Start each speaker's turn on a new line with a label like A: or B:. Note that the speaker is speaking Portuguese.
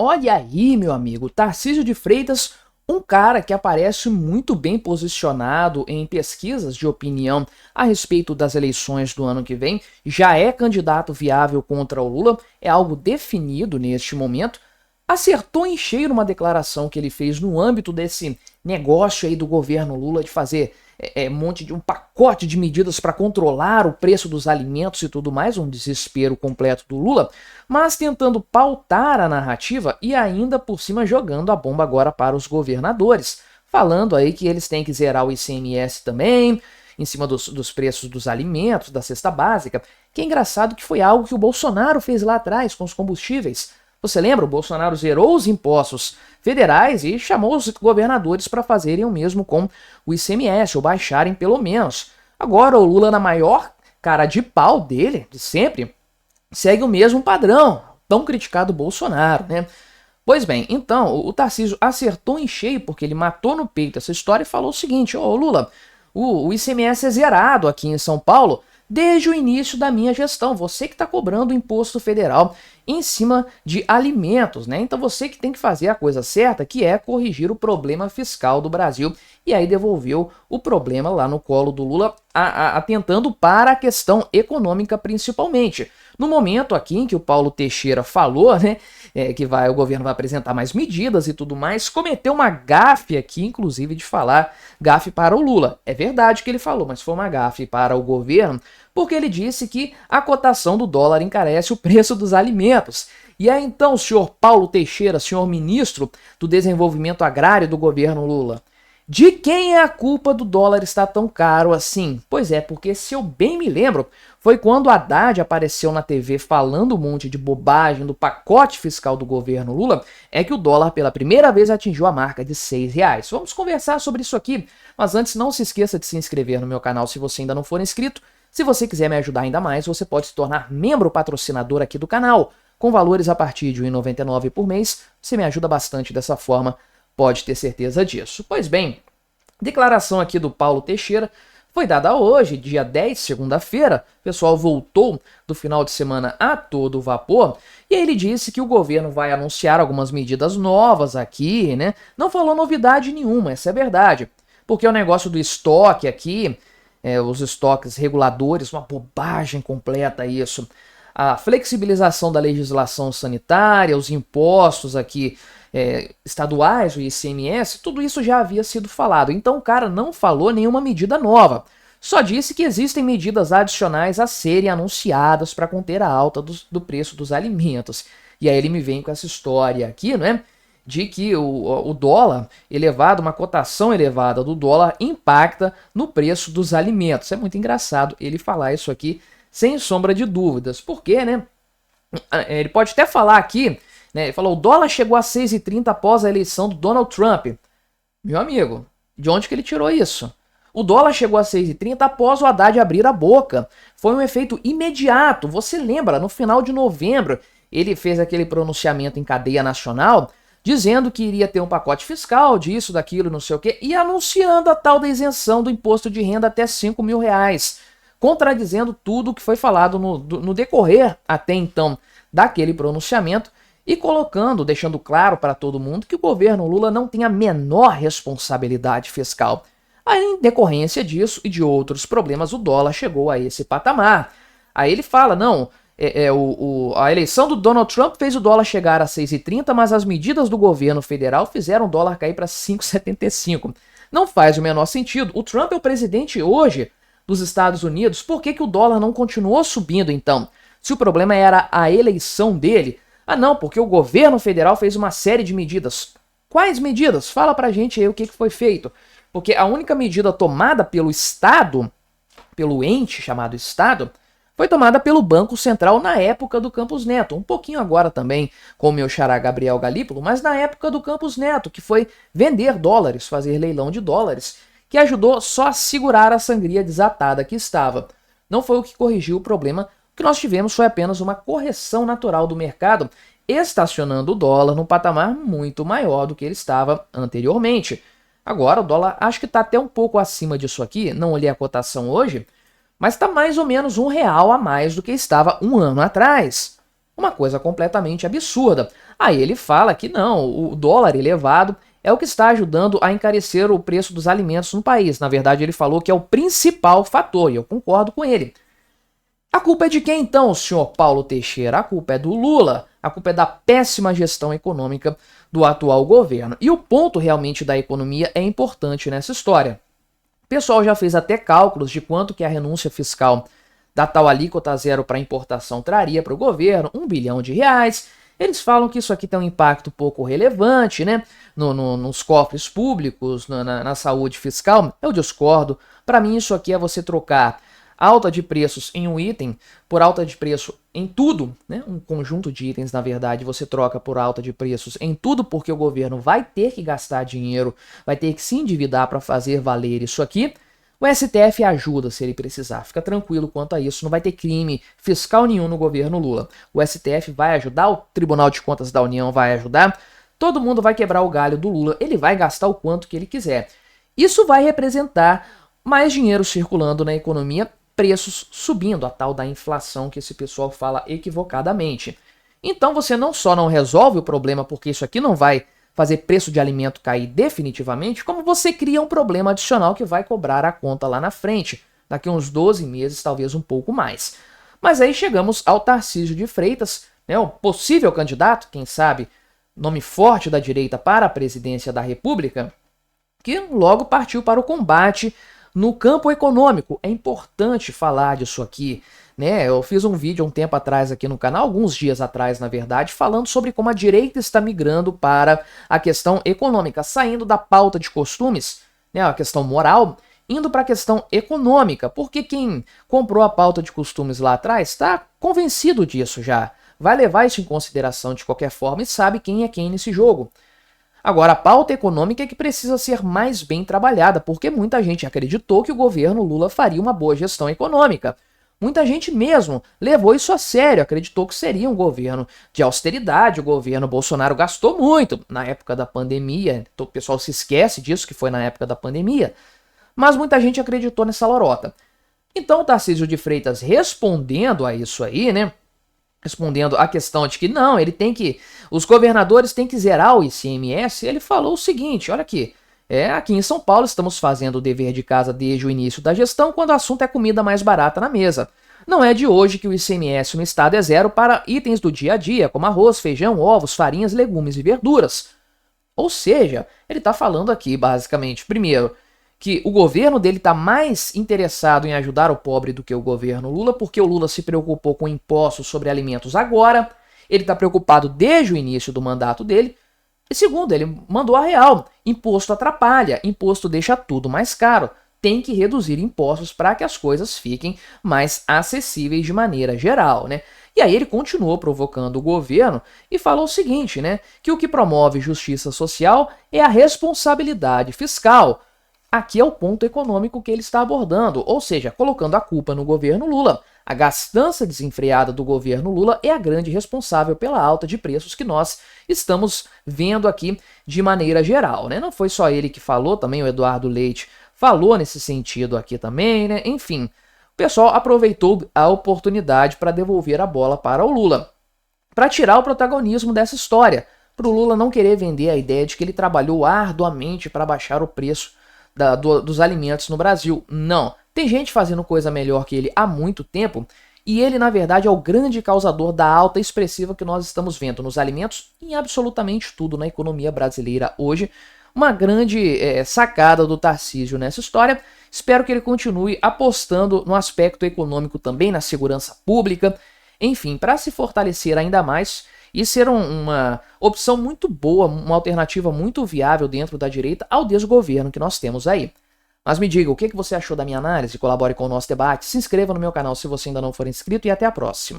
A: Olha aí, meu amigo, Tarcísio de Freitas, um cara que aparece muito bem posicionado em pesquisas de opinião a respeito das eleições do ano que vem, já é candidato viável contra o Lula, é algo definido neste momento, acertou em cheio numa declaração que ele fez no âmbito desse negócio aí do governo Lula de fazer um pacote de medidas para controlar o preço dos alimentos e tudo mais, um desespero completo do Lula, mas tentando pautar a narrativa e ainda por cima jogando a bomba agora para os governadores, falando aí que eles têm que zerar o ICMS também, em cima dos preços dos alimentos, da cesta básica, que é engraçado que foi algo que o Bolsonaro fez lá atrás com os combustíveis. Você lembra? O Bolsonaro zerou os impostos federais e chamou os governadores para fazerem o mesmo com o ICMS, ou baixarem pelo menos. Agora o Lula, na maior cara de pau dele, de sempre, segue o mesmo padrão, tão criticado Bolsonaro, né? Pois bem, então, o Tarcísio acertou em cheio porque ele matou no peito essa história e falou o seguinte: ô Lula, o ICMS é zerado aqui em São Paulo desde o início da minha gestão. Você que está cobrando o imposto federal em cima de alimentos, né? Então você que tem que fazer a coisa certa, que é corrigir o problema fiscal do Brasil. E aí devolveu o problema lá no colo do Lula, atentando para a questão econômica principalmente. No momento aqui em que o Paulo Teixeira falou, né, que o governo vai apresentar mais medidas e tudo mais, cometeu uma gafe aqui, inclusive, de falar gafe para o Lula. É verdade que ele falou, mas foi uma gafe para o governo, porque ele disse que a cotação do dólar encarece o preço dos alimentos. E aí então, senhor Paulo Teixeira, senhor ministro do Desenvolvimento Agrário do governo Lula, de quem é a culpa do dólar estar tão caro assim? Pois é, porque se eu bem me lembro, foi quando o Haddad apareceu na TV falando um monte de bobagem do pacote fiscal do governo Lula, é que o dólar pela primeira vez atingiu a marca de R$6. Vamos conversar sobre isso aqui, mas antes não se esqueça de se inscrever no meu canal se você ainda não for inscrito. Se você quiser me ajudar ainda mais, você pode se tornar membro patrocinador aqui do canal. Com valores a partir de R$ 1,99 por mês, você me ajuda bastante dessa forma, pode ter certeza disso. Pois bem, declaração aqui do Paulo Teixeira foi dada hoje, dia 10, segunda-feira. O pessoal voltou do final de semana a todo vapor e ele disse que o governo vai anunciar algumas medidas novas aqui, né? Não falou novidade nenhuma, essa é a verdade, porque o negócio do estoque aqui, os estoques reguladores, uma bobagem completa isso. A flexibilização da legislação sanitária, os impostos aqui estaduais, o ICMS, tudo isso já havia sido falado. Então o cara não falou nenhuma medida nova. Só disse que existem medidas adicionais a serem anunciadas para conter a alta do preço dos alimentos. E aí ele me vem com essa história aqui, né? De que o dólar elevado, uma cotação elevada do dólar impacta no preço dos alimentos. É muito engraçado ele falar isso aqui sem sombra de dúvidas. Por quê, né? Ele pode até falar aqui, né? Ele falou, o dólar chegou a 6,30 após a eleição do Donald Trump. Meu amigo, de onde que ele tirou isso? O dólar chegou a 6,30 após o Haddad abrir a boca. Foi um efeito imediato. Você lembra, no final de novembro, ele fez aquele pronunciamento em cadeia nacional, dizendo que iria ter um pacote fiscal disso, daquilo, não sei o quê, e anunciando a tal da isenção do imposto de renda até R$5.000, contradizendo tudo o que foi falado no decorrer até então daquele pronunciamento e deixando claro para todo mundo que o governo Lula não tem a menor responsabilidade fiscal. Aí, em decorrência disso e de outros problemas, o dólar chegou a esse patamar. Aí ele fala, não, a eleição do Donald Trump fez o dólar chegar a 6,30, mas as medidas do governo federal fizeram o dólar cair para 5,75. Não faz o menor sentido. O Trump é o presidente hoje dos Estados Unidos. Por que o dólar não continuou subindo então? Se o problema era a eleição dele? Ah não, porque o governo federal fez uma série de medidas. Quais medidas? Fala pra gente aí o que foi feito. Porque a única medida tomada pelo Estado, pelo ente chamado Estado, foi tomada pelo Banco Central na época do Campos Neto. Um pouquinho agora também com o meu xará Gabriel Galípolo, mas na época do Campos Neto, que foi vender dólares, fazer leilão de dólares, que ajudou só a segurar a sangria desatada que estava. Não foi o que corrigiu o problema. O que nós tivemos foi apenas uma correção natural do mercado, estacionando o dólar num patamar muito maior do que ele estava anteriormente. Agora o dólar acho que está até um pouco acima disso aqui, não olhei a cotação hoje, mas está mais ou menos R$1 a mais do que estava um ano atrás. Uma coisa completamente absurda. Aí ele fala que não, o dólar elevado é o que está ajudando a encarecer o preço dos alimentos no país. Na verdade, ele falou que é o principal fator, e eu concordo com ele. A culpa é de quem então, senhor Paulo Teixeira? A culpa é do Lula, a culpa é da péssima gestão econômica do atual governo. E o ponto realmente da economia é importante nessa história. O pessoal já fez até cálculos de quanto que a renúncia fiscal da tal alíquota zero para importação traria para o governo, R$ 1 bilhão. Eles falam que isso aqui tem um impacto pouco relevante, né, nos cofres públicos, na saúde fiscal. Eu discordo. Para mim isso aqui é você trocar alta de preços em um item por alta de preço em tudo, né? Um conjunto de itens, na verdade, você troca por alta de preços em tudo, porque o governo vai ter que gastar dinheiro, vai ter que se endividar para fazer valer isso aqui. O STF ajuda se ele precisar, fica tranquilo quanto a isso, não vai ter crime fiscal nenhum no governo Lula. O STF vai ajudar, o Tribunal de Contas da União vai ajudar, todo mundo vai quebrar o galho do Lula, ele vai gastar o quanto que ele quiser. Isso vai representar mais dinheiro circulando na economia, preços subindo, a tal da inflação que esse pessoal fala equivocadamente. Então você não só não resolve o problema, porque isso aqui não vai fazer preço de alimento cair definitivamente, como você cria um problema adicional que vai cobrar a conta lá na frente, daqui uns 12 meses, talvez um pouco mais. Mas aí chegamos ao Tarcísio de Freitas, né, o possível candidato, quem sabe, nome forte da direita para a presidência da República, que logo partiu para o combate no campo econômico. É importante falar disso aqui, né? Eu fiz um vídeo um tempo atrás aqui no canal, alguns dias atrás, na verdade, falando sobre como a direita está migrando para a questão econômica, saindo da pauta de costumes, né, a questão moral, indo para a questão econômica, porque quem comprou a pauta de costumes lá atrás está convencido disso já, vai levar isso em consideração de qualquer forma e sabe quem é quem nesse jogo. Agora, a pauta econômica é que precisa ser mais bem trabalhada, porque muita gente acreditou que o governo Lula faria uma boa gestão econômica. Muita gente mesmo levou isso a sério, acreditou que seria um governo de austeridade. O governo Bolsonaro gastou muito na época da pandemia, então o pessoal se esquece disso, que foi na época da pandemia, mas muita gente acreditou nessa lorota. Então o Tarcísio de Freitas, respondendo a isso aí, né, respondendo à questão de que não, os governadores têm que zerar o ICMS, ele falou o seguinte, olha aqui, aqui em São Paulo estamos fazendo o dever de casa desde o início da gestão, quando o assunto é comida mais barata na mesa. Não é de hoje que o ICMS no estado é zero para itens do dia a dia, como arroz, feijão, ovos, farinhas, legumes e verduras. Ou seja, ele está falando aqui, basicamente, primeiro, que o governo dele está mais interessado em ajudar o pobre do que o governo Lula, porque o Lula se preocupou com impostos sobre alimentos agora, ele está preocupado desde o início do mandato dele, e segundo, ele mandou a real, imposto atrapalha, imposto deixa tudo mais caro, tem que reduzir impostos para que as coisas fiquem mais acessíveis de maneira geral, né? E aí ele continuou provocando o governo e falou o seguinte, né, que o que promove justiça social é a responsabilidade fiscal. Aqui é o ponto econômico que ele está abordando, ou seja, colocando a culpa no governo Lula. A gastança desenfreada do governo Lula é a grande responsável pela alta de preços que nós estamos vendo aqui de maneira geral, né? Não foi só ele que falou, também o Eduardo Leite falou nesse sentido aqui também, né? Enfim, o pessoal aproveitou a oportunidade para devolver a bola para o Lula, para tirar o protagonismo dessa história, para o Lula não querer vender a ideia de que ele trabalhou arduamente para baixar o preço dos alimentos no Brasil. Não, tem gente fazendo coisa melhor que ele há muito tempo e ele, na verdade, é o grande causador da alta expressiva que nós estamos vendo nos alimentos e em absolutamente tudo na economia brasileira hoje. Uma grande sacada do Tarcísio nessa história. Espero que ele continue apostando no aspecto econômico também, na segurança pública, enfim, para se fortalecer ainda mais e ser uma opção muito boa, uma alternativa muito viável dentro da direita ao desgoverno que nós temos aí. Mas me diga, o que você achou da minha análise? Colabore com o nosso debate, se inscreva no meu canal se você ainda não for inscrito e até a próxima.